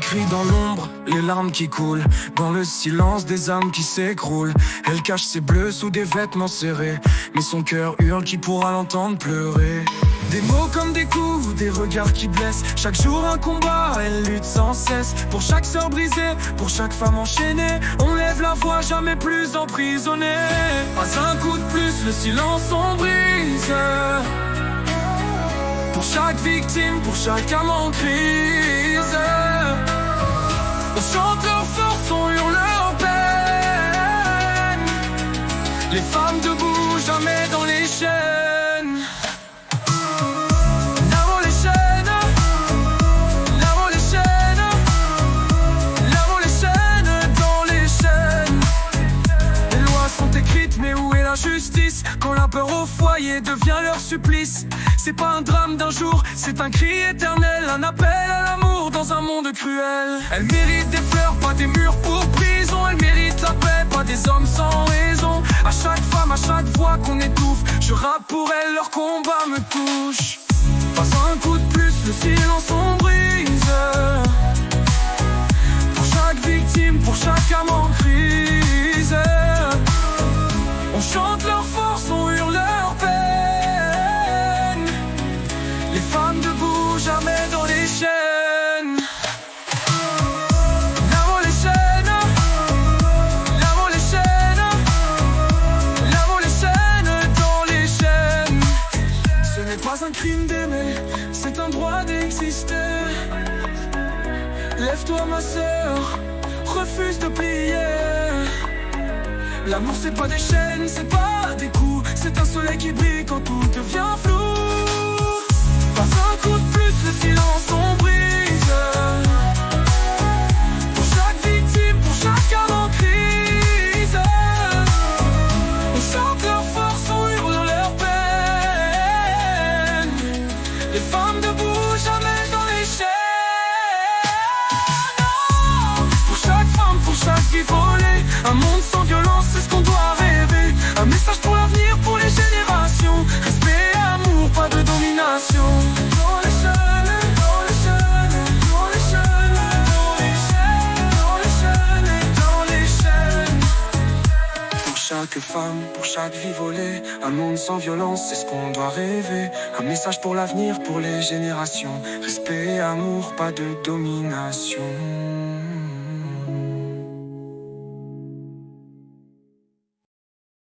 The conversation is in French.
cris dans l'ombre, les larmes qui coulent, dans le silence des âmes qui s'écroulent. Elle cache ses bleus sous des vêtements serrés, mais son cœur hurle, qui pourra l'entendre pleurer? Des mots comme des coups, des regards qui blessent. Chaque jour un combat, elle lutte sans cesse. Pour chaque sœur brisée, pour chaque femme enchaînée, on lève la voix, jamais plus emprisonnée. Pas un coup de plus, le silence on brise. Pour chaque victime, pour chaque âme en crise, on chante leur force, on hurle leur peine. Les femmes debout, jamais dans les chaînes. Lâvons les chaînes, lâvons les chaînes, lâvons les chaînes dans les chaînes. Les lois sont écrites, mais où est la justice? Quand la peur au foyer devient leur supplice. C'est pas un drame d'un jour, c'est un cri éternel, un appel à l'amour dans un monde cruel. Elle mérite des fleurs, pas des murs pour prison. Elle mérite la paix, pas des hommes sans raison. À chaque femme, à chaque voix qu'on étouffe, je rappe pour elle, leur combat me touche. Pas un coup de plus, le silence on brise. Pour chaque victime, pour chaque âme en crise, on chante leur force, on hurle leur peine. Les femmes debout, jamais dans les chaînes. Lâvons les chaînes, lâvons les chaînes, lâvons les chaînes dans les chaînes. Ce n'est pas un crime d'aimer, c'est un droit d'exister. Lève-toi ma sœur, refuse de plier. L'amour c'est pas des chaînes, c'est pas des coups, c'est un soleil qui brille quand tout devient flou. Pas un coup de plus, le silence on brise. Pour chaque victime, pour chaque âme en crise, on chante leur force, on hurle leur peine. Les femmes debout, jamais dans les chaînes. Pour chaque femme, pour chaque vie volée, un monde sans violence, c'est ce qu'on doit rêver. Un message pour l'avenir, pour les générations. Respect, amour, pas de domination. Dans les chaînes, dans les chaînes, dans les chaînes, dans les chaînes, dans les chaînes, dans les chaînes. Pour chaque femme, pour chaque vie volée, un monde sans violence, c'est ce qu'on doit rêver. Un message pour l'avenir, pour les générations. Respect, amour, pas de domination.